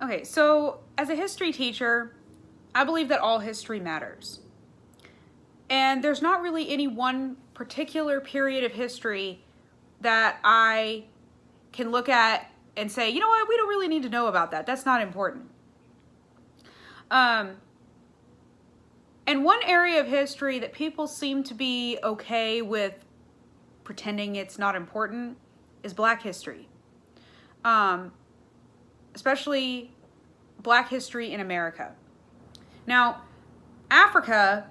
Okay, so as a history teacher, I believe that all history matters. And there's not really any one particular period of history that I can look at and say, you know what, we don't really need to know about that. That's not important. And one area of history that people seem to be okay with pretending it's not important is Black history. Especially Black history in America. Now, Africa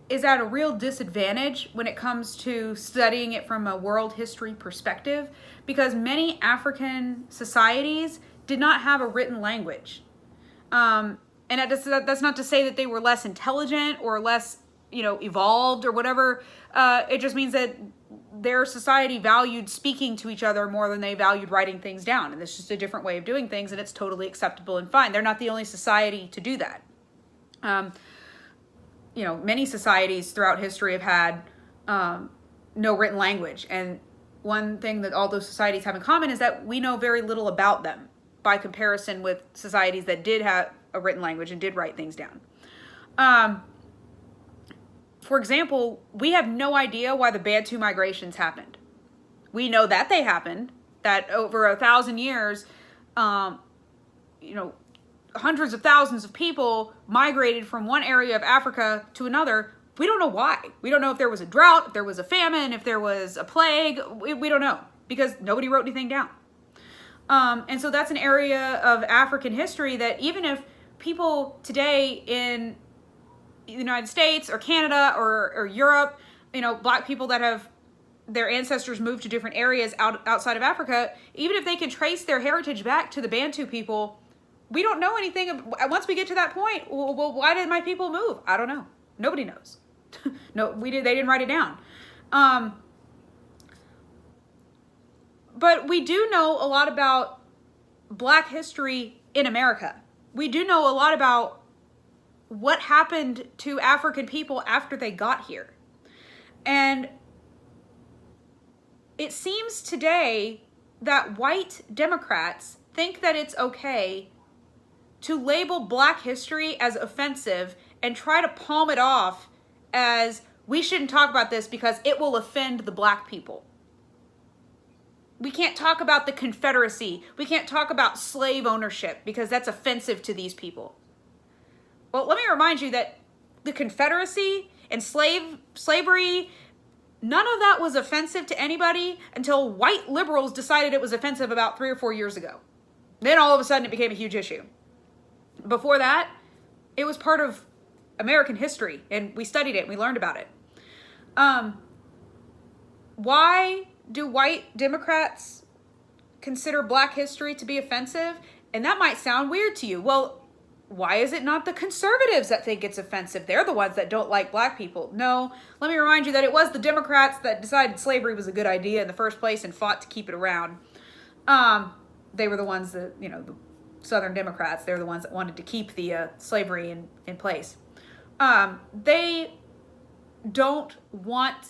is at a real disadvantage when it comes to studying it from a world history perspective because many African societies did not have a written language. And that's not to say that they were less intelligent or less, evolved or whatever. It just means that their society valued speaking to each other more than they valued writing things down. And it's just a different way of doing things, and it's totally acceptable and fine. They're not the only society to do that. Many societies throughout history have had no written language. And one thing that all those societies have in common is that we know very little about them by comparison with societies that did have a written language and did write things down. For example, we have no idea why the Bantu migrations happened. We know that they happened, that over 1,000 years, hundreds of thousands of people migrated from one area of Africa to another. We don't know why. We don't know if there was a drought, if there was a famine, if there was a plague. We don't know because nobody wrote anything down. And so that's an area of African history that even if people today in the United States or Canada or Europe, Black people that have their ancestors moved to different areas outside of Africa, even if they can trace their heritage back to the Bantu people, we don't know anything. Once we get to that point, well, why did my people move? I don't know. Nobody knows. No, they didn't write it down. But we do know a lot about Black history in America. We do know a lot about what happened to African people after they got here. And it seems today that white Democrats think that it's okay to label Black history as offensive and try to palm it off as we shouldn't talk about this because it will offend the Black people. We can't talk about the Confederacy. We can't talk about slave ownership because that's offensive to these people. Well, let me remind you that the Confederacy and slavery, none of that was offensive to anybody until white liberals decided it was offensive about 3 or 4 years ago. Then all of a sudden it became a huge issue. Before that, it was part of American history, and we studied it and we learned about it. Why do white Democrats consider Black history to be offensive? And that might sound weird to you. Well, why is it not the conservatives that think it's offensive? They're the ones that don't like Black people. No, let me remind you that it was the Democrats that decided slavery was a good idea in the first place and fought to keep it around. They were the ones that, the Southern Democrats, they're the ones that wanted to keep the slavery in place. They don't want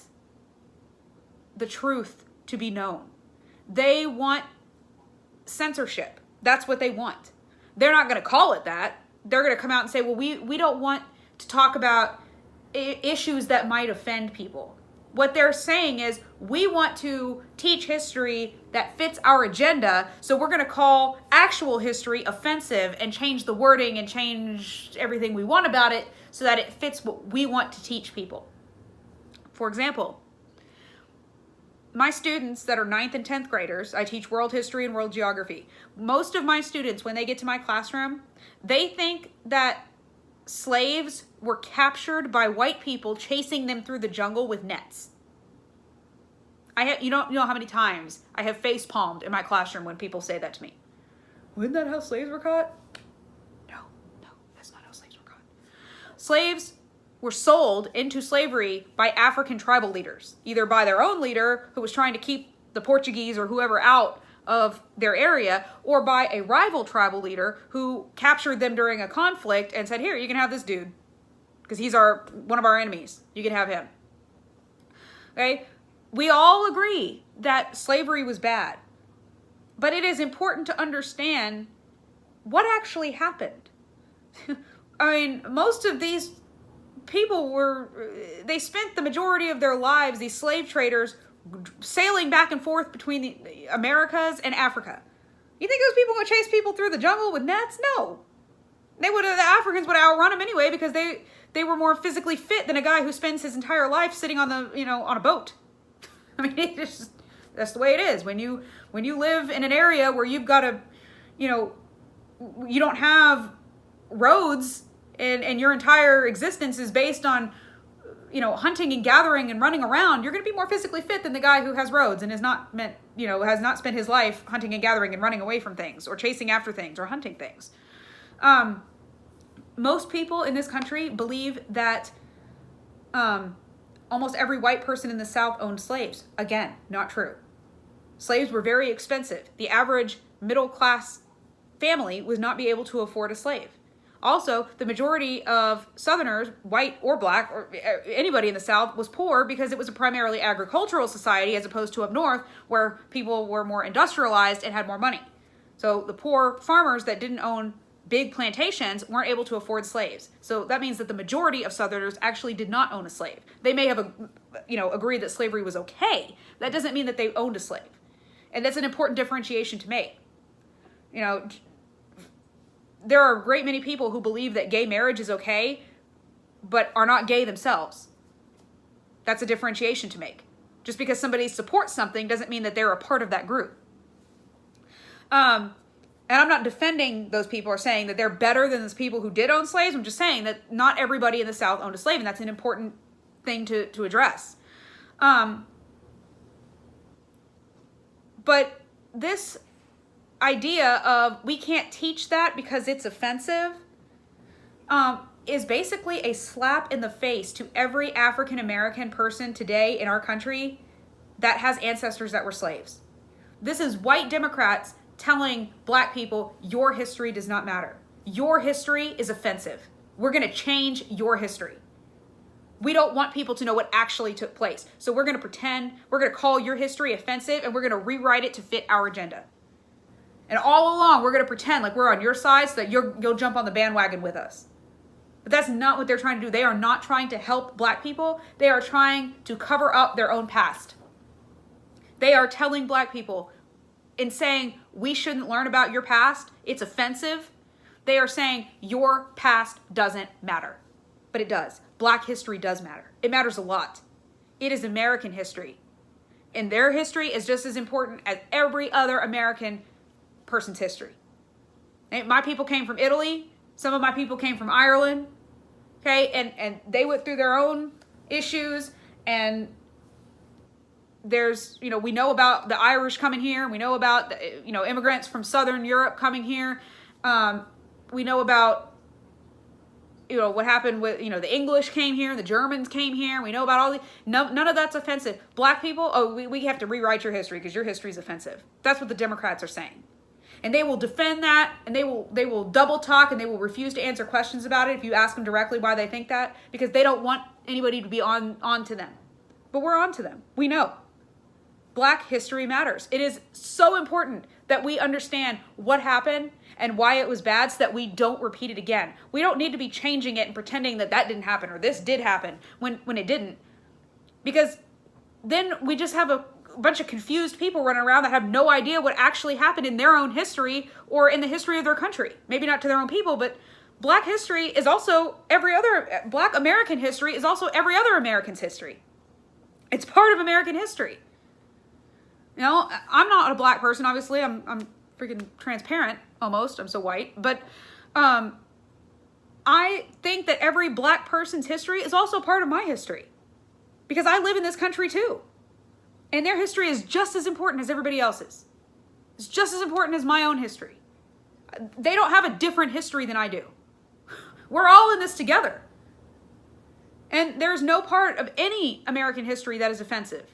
the truth to be known. They want censorship. That's what they want. They're not going to call it that. They're going to come out and say, well, we don't want to talk about issues that might offend people. What they're saying is we want to teach history that fits our agenda, so we're going to call actual history offensive and change the wording and change everything we want about it so that it fits what we want to teach people. For example, my students that are 9th and 10th graders, I teach world history and world geography. Most of my students, when they get to my classroom, they think that slaves were captured by white people chasing them through the jungle with nets. You don't know how many times I have face palmed in my classroom when people say that to me. Wasn't that how slaves were caught? No, that's not how slaves were caught. Slaves were sold into slavery by African tribal leaders, either by their own leader who was trying to keep the Portuguese or whoever out of their area, or by a rival tribal leader who captured them during a conflict and said, here, you can have this dude because he's one of our enemies. You can have him. Okay? We all agree that slavery was bad, but it is important to understand what actually happened? I mean, most of these people they spent the majority of their lives, these slave traders, sailing back and forth between the Americas and Africa. You think those people would chase people through the jungle with nets? No. The Africans would outrun them anyway because they were more physically fit than a guy who spends his entire life sitting on on a boat. I mean, that's the way it is. When you live in an area where you've got you don't have roads and your entire existence is based on, hunting and gathering and running around, you're going to be more physically fit than the guy who has roads and has not spent his life hunting and gathering and running away from things or chasing after things or hunting things. Most people in this country believe that almost every white person in the South owned slaves. Again, not true. Slaves were very expensive. The average middle class family would not be able to afford a slave. Also, the majority of Southerners, white or black, or anybody in the South, was poor because it was a primarily agricultural society as opposed to up north where people were more industrialized and had more money. So the poor farmers that didn't own big plantations weren't able to afford slaves. So that means that the majority of Southerners actually did not own a slave. They may have, agreed that slavery was okay. That doesn't mean that they owned a slave. And that's an important differentiation to make. There are a great many people who believe that gay marriage is okay, but are not gay themselves. That's a differentiation to make. Just because somebody supports something doesn't mean that they're a part of that group. And I'm not defending those people or saying that they're better than those people who did own slaves. I'm just saying that not everybody in the South owned a slave, and that's an important thing to address. But this idea of we can't teach that because it's offensive is basically a slap in the face to every African American person today in our country that has ancestors that were slaves. This is white Democrats telling black people your history does not matter. Your history is offensive. We're going to change your history. We don't want people to know what actually took place. So we're going to pretend, we're going to call your history offensive, and we're going to rewrite it to fit our agenda. And all along, we're going to pretend like we're on your side so that you'll jump on the bandwagon with us. But that's not what they're trying to do. They are not trying to help black people. They are trying to cover up their own past. They are telling black people in saying, we shouldn't learn about your past. It's offensive. They are saying your past doesn't matter. But it does. Black history does matter. It matters a lot. It is American history. And their history is just as important as every other American person's history. My people came from Italy. Some of my people came from Ireland. Okay, and they went through their own issues, and there's, we know about the Irish coming here. We know about, immigrants from Southern Europe coming here. We know about, what happened with, the English came here, the Germans came here. We know about all none of that's offensive. Black people, we have to rewrite your history because your history is offensive. That's what the Democrats are saying. And they will defend that, and they will double talk, and they will refuse to answer questions about it if you ask them directly why they think that, because they don't want anybody to be on to them. But we're on to them. We know. Black history matters. It is so important that we understand what happened and why it was bad so that we don't repeat it again. We don't need to be changing it and pretending that didn't happen or this did happen when it didn't. Because then we just have a bunch of confused people running around that have no idea what actually happened in their own history or in the history of their country. Maybe not to their own people, but Black history is also Black American history is also every other American's history. It's part of American history. I'm not a black person, obviously. I'm freaking transparent, almost. I'm so white. But I think that every black person's history is also part of my history. Because I live in this country too. And their history is just as important as everybody else's. It's just as important as my own history. They don't have a different history than I do. We're all in this together. And there's no part of any American history that is offensive.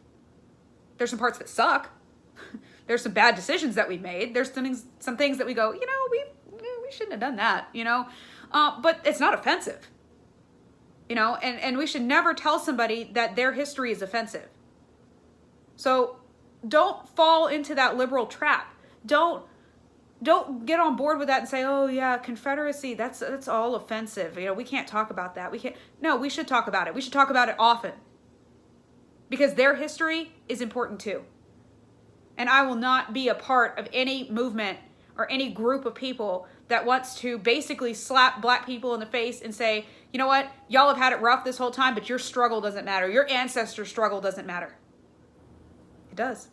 There's some parts that suck. There's some bad decisions that we've made. There's some things that we go, we shouldn't have done that, but it's not offensive, and we should never tell somebody that their history is offensive. So don't fall into that liberal trap. Don't don't get on board with that and say, oh yeah, Confederacy, that's all offensive. We can't talk about that. We can't. No, we should talk about it. We should talk about it often. Because their history is important too. And I will not be a part of any movement or any group of people that wants to basically slap black people in the face and say, you know what, y'all have had it rough this whole time, but your struggle doesn't matter. Your ancestors' struggle doesn't matter. It does.